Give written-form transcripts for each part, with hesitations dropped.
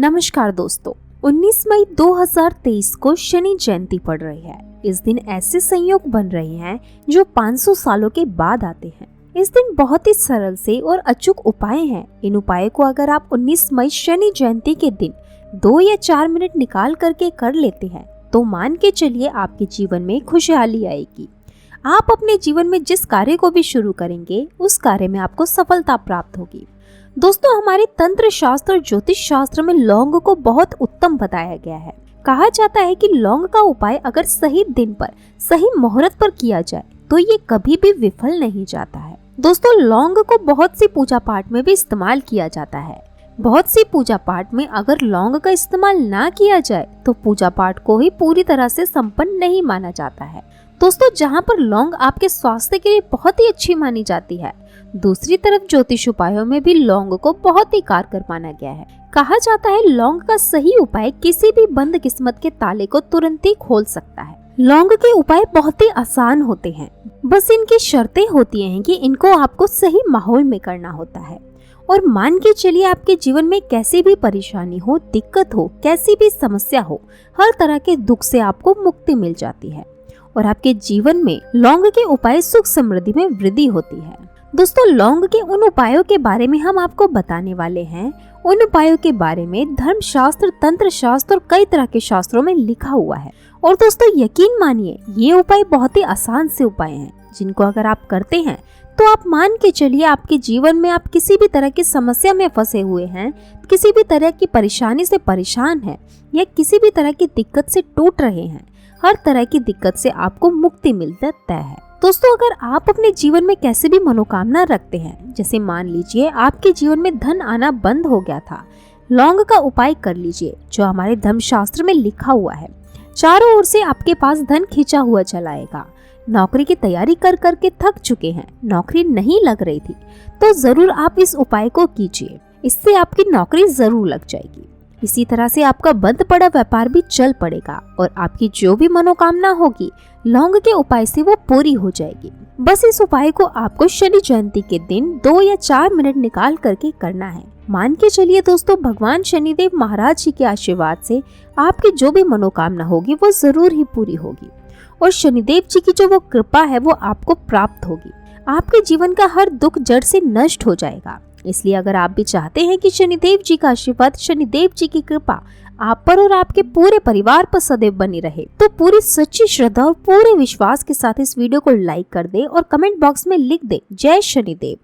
नमस्कार दोस्तों, 19 मई 2023 को शनि जयंती पड़ रही है। इस दिन ऐसे संयोग बन रहे हैं जो 500 सालों के बाद आते हैं। इस दिन बहुत ही सरल से और अचूक उपाय हैं। इन उपायों को अगर आप 19 मई शनि जयंती के दिन 2 या 4 मिनट निकाल करके कर लेते हैं तो मान के चलिए आपके जीवन में खुशहाली आएगी। आप अपने जीवन में जिस कार्य को भी शुरू करेंगे उस कार्य में आपको सफलता प्राप्त होगी। दोस्तों, हमारे तंत्र शास्त्र और ज्योतिष शास्त्र में लौंग को बहुत उत्तम बताया गया है। कहा जाता है कि लौंग का उपाय अगर सही दिन पर सही मुहूर्त पर किया जाए तो ये कभी भी विफल नहीं जाता है। दोस्तों, लौंग को बहुत सी पूजा पाठ में भी इस्तेमाल किया जाता है। बहुत सी पूजा पाठ में अगर लौंग का इस्तेमाल ना किया जाए तो पूजा पाठ को ही पूरी तरह से संपन्न नहीं माना जाता है। दोस्तों, जहाँ पर लौंग आपके स्वास्थ्य के लिए बहुत ही अच्छी मानी जाती है, दूसरी तरफ ज्योतिष उपायों में भी लौंग को बहुत ही कारगर माना गया है। कहा जाता है लौंग का सही उपाय किसी भी बंद किस्मत के ताले को तुरंत ही खोल सकता है। लौंग के उपाय बहुत ही आसान होते हैं, बस इनकी शर्तें होती हैं कि इनको आपको सही माहौल में करना होता है। और मान के चलिए आपके जीवन में कैसी भी परेशानी हो, दिक्कत हो, कैसी भी समस्या हो, हर तरह के दुख से आपको मुक्ति मिल जाती है और आपके जीवन में लौंग के उपाय सुख समृद्धि में वृद्धि होती है। दोस्तों, लौंग के उन उपायों के बारे में हम आपको बताने वाले हैं। उन उपायों के बारे में धर्मशास्त्र, तंत्र शास्त्र और कई तरह के शास्त्रों में लिखा हुआ है। और दोस्तों, यकीन मानिए ये उपाय बहुत ही आसान से उपाय हैं जिनको अगर आप करते हैं तो आप मान के चलिए आपके जीवन में आप किसी भी तरह की समस्या में फंसे हुए हैं, किसी भी तरह की परेशानी से परेशान हैं या किसी भी तरह की दिक्कत से टूट रहे हैं, हर तरह की दिक्कत से आपको मुक्ति मिलता तय है। दोस्तों, अगर आप अपने जीवन में कैसे भी मनोकामना रखते हैं, जैसे मान लीजिए आपके जीवन में धन आना बंद हो गया था, लौंग का उपाय कर लीजिए जो हमारे धर्मशास्त्र में लिखा हुआ है। चारों ओर से आपके पास धन खींचा हुआ चला आएगा। नौकरी की तैयारी कर करके थक चुके हैं, नौकरी नहीं लग रही थी, तो जरूर आप इस उपाय को कीजिए, इससे आपकी नौकरी जरूर लग जाएगी। इसी तरह से आपका बंद पड़ा व्यापार भी चल पड़ेगा और आपकी जो भी मनोकामना होगी लौंग के उपाय से वो पूरी हो जाएगी। बस इस उपाय को आपको शनि जयंती के दिन 2 या 4 मिनट निकाल करके करना है। मान के चलिए दोस्तों, भगवान शनिदेव महाराज जी के आशीर्वाद से आपकी जो भी मनोकामना होगी वो जरूर ही पूरी होगी और शनिदेव जी की जो वो कृपा है वो आपको प्राप्त होगी। आपके जीवन का हर दुख जड़ से नष्ट हो जाएगा। इसलिए अगर आप भी चाहते हैं कि शनिदेव जी का आशीर्वाद, शनिदेव जी की कृपा आप पर और आपके पूरे परिवार पर सदैव बनी रहे, तो पूरी सच्ची श्रद्धा और पूरे विश्वास के साथ इस वीडियो को लाइक कर दे और कमेंट बॉक्स में लिख दे जय शनिदेव।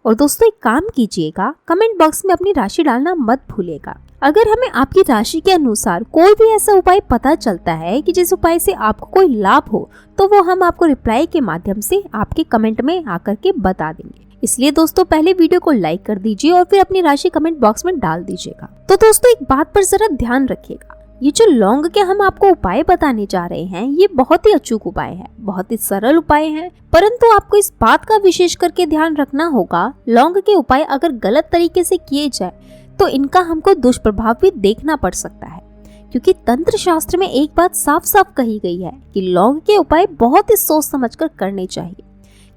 और दोस्तों, एक काम कीजिएगा, कमेंट बॉक्स में अपनी राशि डालना मत भूलिएगा। अगर हमें आपकी राशि के अनुसार कोई भी ऐसा उपाय पता चलता है कि जिस उपाय से आपको कोई लाभ हो, तो वो हम आपको रिप्लाई के माध्यम से आपके कमेंट में आकर के बता देंगे। इसलिए दोस्तों, पहले वीडियो को लाइक कर दीजिए और फिर अपनी राशि कमेंट बॉक्स में डाल दीजिएगा। तो दोस्तों, एक बात पर जरा ध्यान रखिएगा, ये जो लौंग के हम आपको उपाय बताने जा रहे हैं ये बहुत ही अचूक उपाय है, बहुत ही सरल उपाय है, परंतु आपको इस बात का विशेष करके ध्यान रखना होगा, लौंग के उपाय अगर गलत तरीके से किए जाए तो इनका हमको दुष्प्रभाव भी देखना पड़ सकता है। क्योंकि तंत्र शास्त्र में एक बात साफ साफ कही गई है कि लौंग के उपाय बहुत ही सोच समझकर करने चाहिए,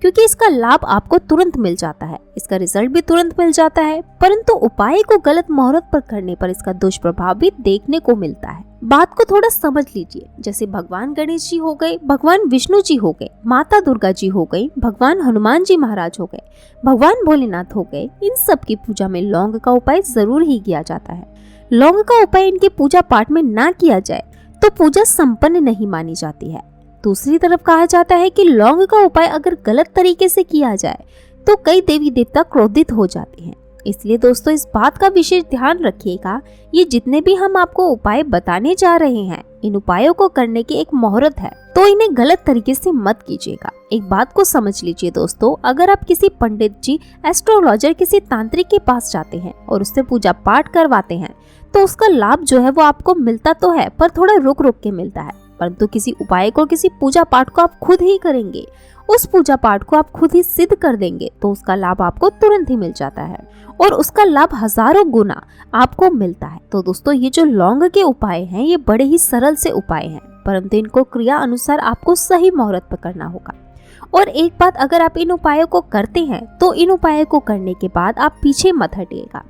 क्योंकि इसका लाभ आपको तुरंत मिल जाता है, इसका रिजल्ट भी तुरंत मिल जाता है, परंतु उपाय को गलत मुहूर्त पर करने पर इसका दुष्प्रभाव भी देखने को मिलता है। बात को थोड़ा समझ लीजिए। जैसे भगवान गणेश जी हो गए, भगवान विष्णु जी हो गए, माता दुर्गा जी हो गई, भगवान हनुमान जी महाराज हो गए, भगवान भोलेनाथ हो गए, इन सब की पूजा में लौंग का उपाय जरूर ही किया जाता है। लौंग का उपाय इनके पूजा पाठ में ना किया जाए तो पूजा संपन्न नहीं मानी जाती है। दूसरी तरफ कहा जाता है कि लौंग का उपाय अगर गलत तरीके से किया जाए तो कई देवी देवता क्रोधित हो जाते हैं। इसलिए दोस्तों, इस बात का विशेष ध्यान रखिएगा, ये जितने भी हम आपको उपाय बताने जा रहे हैं इन उपायों को करने की एक मुहूर्त है, तो इन्हें गलत तरीके से मत कीजिएगा। एक बात को समझ लीजिए दोस्तों, अगर आप किसी पंडित जी, एस्ट्रोलॉजर, किसी तांत्रिक के पास जाते हैं और उससे पूजा पाठ करवाते हैं तो उसका लाभ जो है वो आपको मिलता तो है, पर थोड़ा रुक रुक के मिलता है। परंतु किसी उपाय को, किसी पूजा पाठ को आप खुद ही करेंगे, उस पूजा पाठ को आप खुद ही सिद्ध कर देंगे तो उसका लाभ आपको तुरंत ही मिल जाता है और उसका लाभ हजारों गुना आपको मिलता है। तो दोस्तों, ये जो लौंग के उपाय हैं ये बड़े ही सरल से उपाय हैं, परंतु इनको क्रिया अनुसार आपको सही मुहूर्त पर करना होगा। और एक बात, अगर आप इन उपायों को करते हैं तो इन उपायों को करने के बाद आप पीछे मत हटिएगा।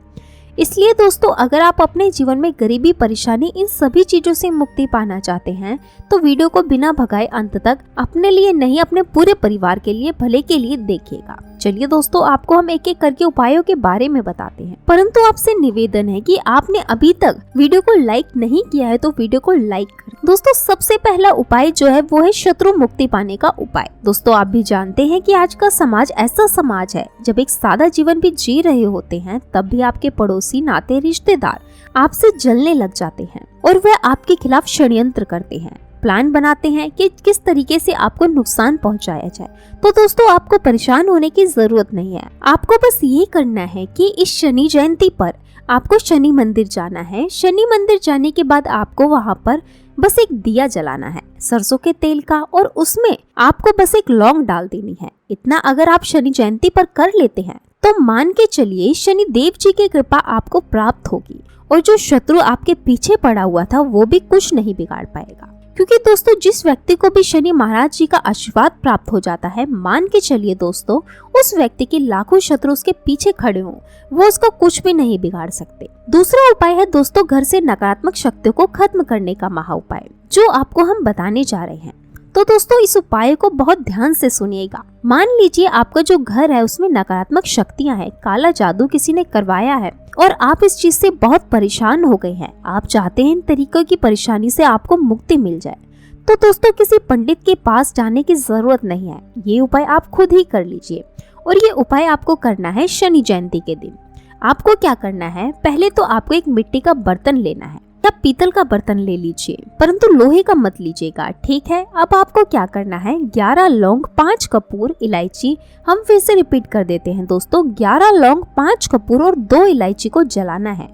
इसलिए दोस्तों, अगर आप अपने जीवन में गरीबी, परेशानी, इन सभी चीजों से मुक्ति पाना चाहते हैं तो वीडियो को बिना भगाए अंत तक अपने लिए नहीं, अपने पूरे परिवार के लिए, भले के लिए देखिएगा। चलिए दोस्तों, आपको हम एक एक करके उपायों के बारे में बताते हैं, परंतु आपसे निवेदन है कि आपने अभी तक वीडियो को लाइक नहीं किया है तो वीडियो को लाइक करें। दोस्तों, सबसे पहला उपाय जो है वो है शत्रु मुक्ति पाने का उपाय। दोस्तों, आप भी जानते हैं कि आज का समाज ऐसा समाज है, जब एक सादा जीवन भी जी रहे होते हैं तब भी आपके पड़ोसी, नाते, रिश्तेदार आपसे जलने लग जाते हैं और वह आपके खिलाफ षड्यंत्र करते हैं, प्लान बनाते हैं कि किस तरीके से आपको नुकसान पहुंचाया जाए। तो दोस्तों, आपको परेशान होने की जरूरत नहीं है। आपको बस ये करना है कि इस शनि जयंती पर आपको शनि मंदिर जाना है। शनि मंदिर जाने के बाद आपको वहाँ पर बस एक दिया जलाना है सरसों के तेल का, और उसमें आपको बस एक लौंग डाल देनी है। इतना अगर आप शनि जयंती पर कर लेते हैं तो मान के चलिए शनि देव जी की कृपा आपको प्राप्त होगी और जो शत्रु आपके पीछे पड़ा हुआ था वो भी कुछ नहीं बिगाड़ पाएगा। क्योंकि दोस्तों, जिस व्यक्ति को भी शनि महाराज जी का आशीर्वाद प्राप्त हो जाता है, मान के चलिए दोस्तों, उस व्यक्ति के लाखों शत्रु उसके पीछे खड़े हों, वो उसको कुछ भी नहीं बिगाड़ सकते। दूसरा उपाय है दोस्तों, घर से नकारात्मक शक्तियों को खत्म करने का महा उपाय, जो आपको हम बताने जा रहे हैं। तो दोस्तों, इस उपाय को बहुत ध्यान से सुनिएगा। मान लीजिए आपका जो घर है उसमें नकारात्मक शक्तियां हैं, काला जादू किसी ने करवाया है और आप इस चीज से बहुत परेशान हो गए हैं। आप चाहते हैं इन तरीकों की परेशानी से आपको मुक्ति मिल जाए। तो दोस्तों, किसी पंडित के पास जाने की जरूरत नहीं है, ये उपाय आप खुद ही कर लीजिए। और ये उपाय आपको करना है शनि जयंती के दिन। आपको क्या करना है, पहले तो आपको एक मिट्टी का बर्तन लेना है या पीतल का बर्तन ले लीजिए, परंतु लोहे का मत लीजिएगा, ठीक है। अब आपको क्या करना है, 11 लौंग, 5 कपूर, इलायची, हम फिर से रिपीट कर देते हैं दोस्तों, 11 लौंग, 5 कपूर और 2 इलायची को जलाना है।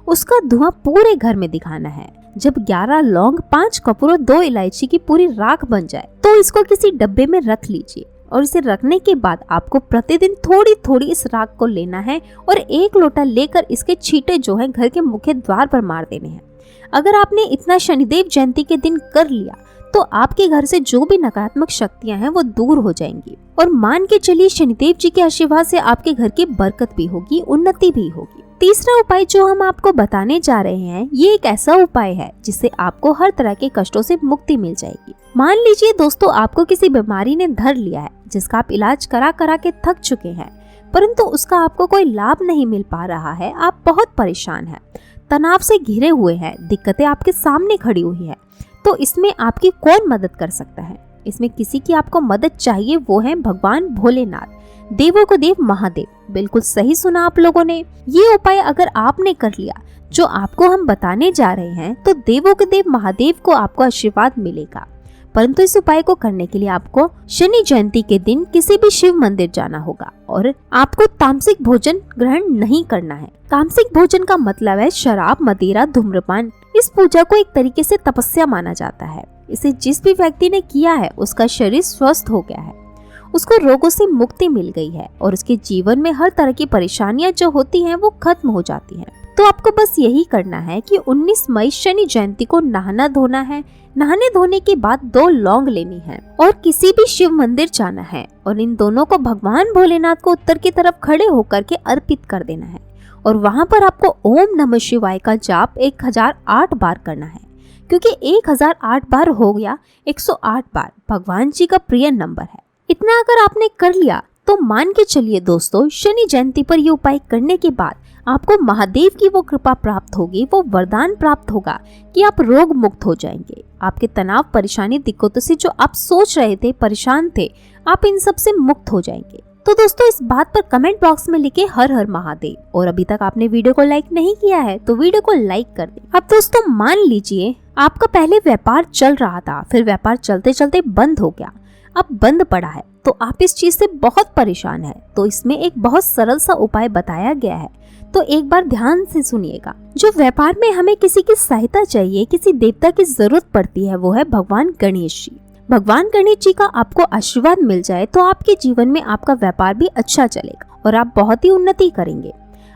उसका धुआं पूरे घर में दिखाना है। जब 11 लौंग, 5 कपूर और 2 इलायची की पूरी राख बन जाए तो इसको किसी डब्बे में रख लीजिए और इसे रखने के बाद आपको प्रतिदिन थोड़ी थोड़ी इस राख को लेना है और 1 लोटा लेकर इसके छींटे जो है घर के मुख्य द्वार पर मार देने हैं। अगर आपने इतना शनिदेव जयंती के दिन कर लिया तो आपके घर से जो भी नकारात्मक शक्तियां हैं वो दूर हो जाएंगी और मान के चलिए शनिदेव जी के आशीर्वाद से आपके घर की बरकत भी होगी, उन्नति भी होगी। तीसरा उपाय जो हम आपको बताने जा रहे हैं, ये एक ऐसा उपाय है जिससे आपको हर तरह के कष्टों से मुक्ति मिल जाएगी। मान लीजिए दोस्तों, आपको किसी बीमारी ने धर लिया है जिसका आप इलाज करा करा के थक चुके हैं, परंतु उसका आपको कोई लाभ नहीं मिल पा रहा है। आप बहुत परेशान हैं, तनाव से घिरे हुए हैं, दिक्कतें आपके सामने खड़ी हुई है। तो इसमें आपकी कौन मदद कर सकता है? इसमें किसी की आपको मदद चाहिए, वो है भगवान भोलेनाथ, देवों को देव महादेव। बिल्कुल सही सुना आप लोगों ने। ये उपाय अगर आपने कर लिया जो आपको हम बताने जा रहे हैं तो देवों के देव महादेव को आपको आशीर्वाद मिलेगा। परंतु इस उपाय को करने के लिए आपको शनि जयंती के दिन किसी भी शिव मंदिर जाना होगा और आपको तामसिक भोजन ग्रहण नहीं करना है। तामसिक भोजन का मतलब है शराब, मदिरा, धूम्रपान। इस पूजा को एक तरीके से तपस्या माना जाता है। इसे जिस भी व्यक्ति ने किया है उसका शरीर स्वस्थ हो गया है, उसको रोगों से मुक्ति मिल गई है और उसके जीवन में हर तरह की परेशानियां जो होती हैं वो खत्म हो जाती हैं। तो आपको बस यही करना है कि 19 मई शनि जयंती को नहाना धोना है। नहाने धोने के बाद 2 लौंग लेनी है और किसी भी शिव मंदिर जाना है और इन दोनों को भगवान भोलेनाथ को उत्तर की तरफ खड़े होकर के अर्पित कर देना है और वहाँ पर आपको ओम नमः शिवाय का जाप 1008 बार करना है, क्योंकि 1008 बार हो गया 108 बार भगवान जी का प्रिय नंबर है। इतना अगर आपने कर लिया तो मान के चलिए दोस्तों, शनि जयंती पर ये उपाय करने के बाद आपको महादेव की वो कृपा प्राप्त होगी, वो वरदान प्राप्त होगा कि आप रोग मुक्त हो जाएंगे। आपके तनाव, परेशानी, दिक्कतों से जो आप सोच रहे थे, परेशान थे, आप इन सब से मुक्त हो जाएंगे। तो दोस्तों, इस बात पर कमेंट बॉक्स में लिखे हर हर महादेव। और अभी तक आपने वीडियो को लाइक नहीं किया है तो वीडियो को लाइक कर दें। अब दोस्तों, मान लीजिए आपका पहले व्यापार चल रहा था, फिर व्यापार चलते चलते बंद हो गया, अब बंद पड़ा है, तो आप इस चीज से बहुत परेशान है। तो इसमें एक बहुत सरल सा उपाय बताया गया है, तो एक बार ध्यान से सुनिएगा। जो व्यापार में हमें किसी की सहायता चाहिए, किसी देवता की जरूरत पड़ती है, वो है भगवान गणेश जी। भगवान गणेश जी का आपको आशीर्वाद मिल जाए तो आपके जीवन में आपका व्यापार भी अच्छा चलेगा और आप बहुत ही उन्नति करेंगे।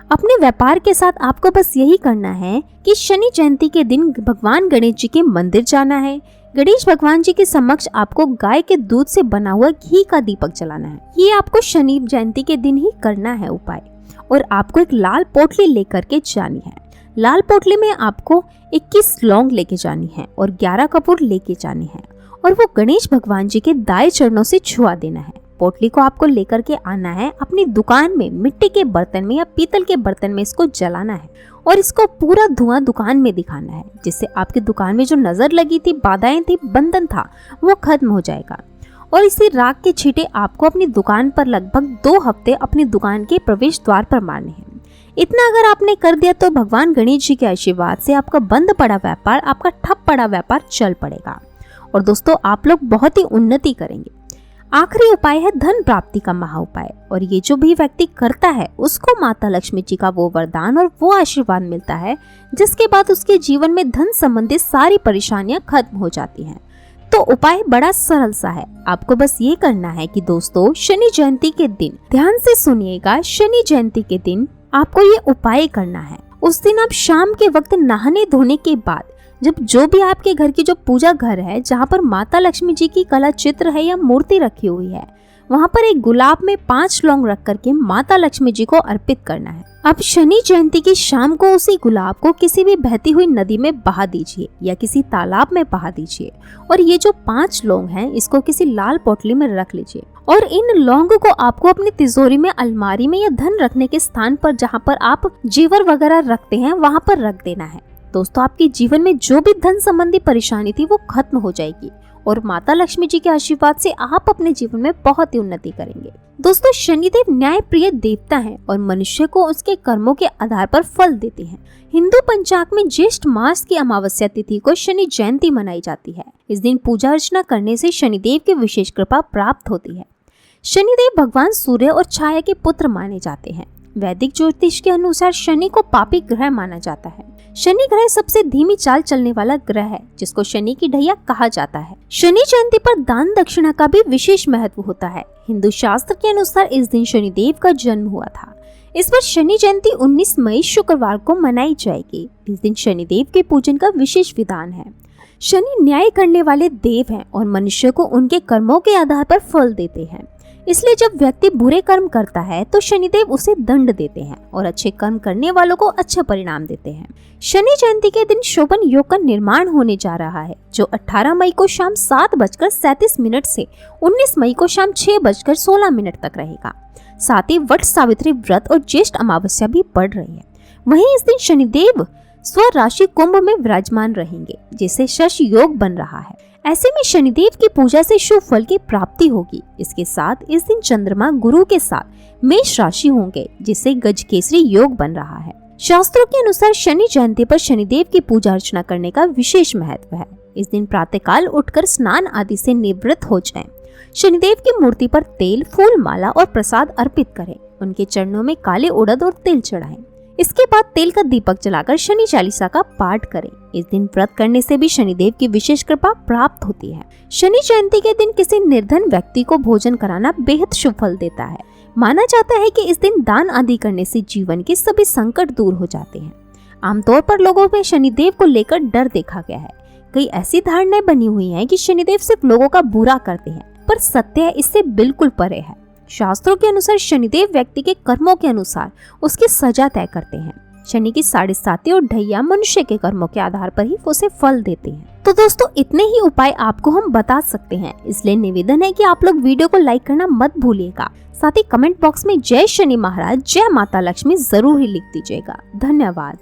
अपने व्यापार के साथ आपको बस यही करना है कि शनि जयंती के दिन भगवान गणेश जी के मंदिर जाना है। गणेश भगवान जी के समक्ष आपको गाय के दूध से बना हुआ घी का दीपक जलाना है। ये आपको शनि जयंती के दिन ही करना है उपाय। और आपको एक लाल पोटली लेकर के जानी है। लाल पोटली में आपको 21 लौंग लेके जानी है और 11 कपूर लेके जानी है और वो गणेश भगवान जी के दाएं चरणों से छुआ देना है। पोटली को आपको लेकर के आना है अपनी दुकान में, मिट्टी के बर्तन में या पीतल के बर्तन में इसको जलाना है और इसको पूरा धुआं दुकान में दिखाना है, जिससे आपकी दुकान में जो नजर लगी थी, बाधाएं थी, बंधन था, वो खत्म हो जाएगा। और इसी राख के छींटे आपको अपनी दुकान पर लगभग 2 हफ्ते अपनी दुकान के प्रवेश द्वार पर मारने हैं। इतना अगर आपने कर दिया तो भगवान गणेश जी के आशीर्वाद से आपका बंद पड़ा व्यापार, आपका ठप पड़ा व्यापार चल पड़ेगा और दोस्तों आप लोग बहुत ही उन्नति करेंगे। आखिरी उपाय है धन प्राप्ति का महा उपाय, और ये जो भी व्यक्ति करता है उसको माता लक्ष्मी जी का वो वरदान और वो आशीर्वाद मिलता है, जिसके बाद उसके जीवन में धन संबंधित सारी परेशानियां खत्म हो जाती हैं। तो उपाय बड़ा सरल सा है, आपको बस ये करना है कि दोस्तों शनि जयंती के दिन, ध्यान से सुनिएगा, शनि जयंती के दिन आपको ये उपाय करना है। उस दिन आप शाम के वक्त नहाने धोने के बाद जब जो भी आपके घर की जो पूजा घर है, जहाँ पर माता लक्ष्मी जी की कला चित्र है या मूर्ति रखी हुई है, वहाँ पर एक गुलाब में 5 लौंग रख करके माता लक्ष्मी जी को अर्पित करना है। अब शनि जयंती की शाम को उसी गुलाब को किसी भी बहती हुई नदी में बहा दीजिए या किसी तालाब में बहा दीजिए और ये जो 5 लौंग हैं इसको किसी लाल पोटली में रख लीजिए और इन लौंग को आपको अपनी तिजोरी में, अलमारी में या धन रखने के स्थान पर जहाँ पर आप जेवर वगैरह रखते हैं वहाँ पर रख देना है। दोस्तों आपके जीवन में जो भी धन संबंधी परेशानी थी वो खत्म हो जाएगी और माता लक्ष्मी जी के आशीर्वाद से आप अपने जीवन में बहुत ही उन्नति करेंगे। दोस्तों शनिदेव न्याय प्रिय देवता हैं और मनुष्य को उसके कर्मों के आधार पर फल देते हैं। हिंदू पंचांग में ज्येष्ठ मास की अमावस्या तिथि को शनि जयंती मनाई जाती है। इस दिन पूजा अर्चना करने से शनिदेव की विशेष कृपा प्राप्त होती है। शनिदेव भगवान सूर्य और छाया के पुत्र माने जाते हैं। वैदिक ज्योतिष के अनुसार शनि को पापी ग्रह माना जाता है। शनि ग्रह सबसे धीमी चाल चलने वाला ग्रह है, जिसको शनि की ढैया कहा जाता है। शनि जयंती पर दान दक्षिणा का भी विशेष महत्व होता है। हिंदू शास्त्र के अनुसार इस दिन शनिदेव का जन्म हुआ था। इस पर शनि जयंती 19 मई शुक्रवार को मनाई जाएगी। इस दिन शनिदेव के पूजन का विशेष विधान है। शनि न्याय करने वाले देव हैं और मनुष्य को उनके कर्मों के आधार पर फल देते हैं। इसलिए जब व्यक्ति बुरे कर्म करता है तो शनिदेव उसे दंड देते हैं और अच्छे कर्म करने वालों को अच्छा परिणाम देते हैं। शनि जयंती के दिन शोभन योग का निर्माण होने जा रहा है, जो 18 मई को शाम 7:37 से 19 मई को शाम 6:16 तक रहेगा। साथ ही वट सावित्री व्रत और ज्येष्ठ अमावस्या भी पड़ रही है। वहीं इस दिन शनिदेव स्वराशि कुंभ में विराजमान रहेंगे, जिससे शश योग बन रहा है। ऐसे में शनिदेव की पूजा से शुभ फल की प्राप्ति होगी। इसके साथ इस दिन चंद्रमा गुरु के साथ मेष राशि होंगे, जिससे गजकेसरी योग बन रहा है। शास्त्रों के अनुसार शनि जयंती पर शनिदेव की पूजा अर्चना करने का विशेष महत्व है। इस दिन प्रातःकाल उठकर स्नान आदि से निवृत्त हो जाएं। शनिदेव की मूर्ति पर तेल, फूल, माला और प्रसाद अर्पित करें। उनके चरणों में काले उड़द और तिल चढ़ाएं। इसके बाद तेल का दीपक जलाकर शनि चालीसा का पाठ करें। इस दिन व्रत करने से भी शनिदेव की विशेष कृपा प्राप्त होती है। शनि जयंती के दिन किसी निर्धन व्यक्ति को भोजन कराना बेहद शुभ फल देता है। माना जाता है कि इस दिन दान आदि करने से जीवन के सभी संकट दूर हो जाते हैं। आमतौर पर लोगों में शनिदेव को लेकर डर देखा गया है। कई ऐसी धारणाएं बनी हुई हैं कि शनिदेव सिर्फ लोगों का बुरा करते हैं, पर सत्य इससे बिल्कुल परे है। शास्त्रों के अनुसार शनिदेव व्यक्ति के कर्मों के अनुसार उसकी सजा तय करते हैं। शनि की 7.5 और ढैया मनुष्य के कर्मों के आधार पर ही उसे फल देते हैं। तो दोस्तों इतने ही उपाय आपको हम बता सकते हैं, इसलिए निवेदन है कि आप लोग वीडियो को लाइक करना मत भूलिएगा। साथ ही कमेंट बॉक्स में जय शनि महाराज, जय माता लक्ष्मी जरूर ही लिख दीजिएगा। धन्यवाद।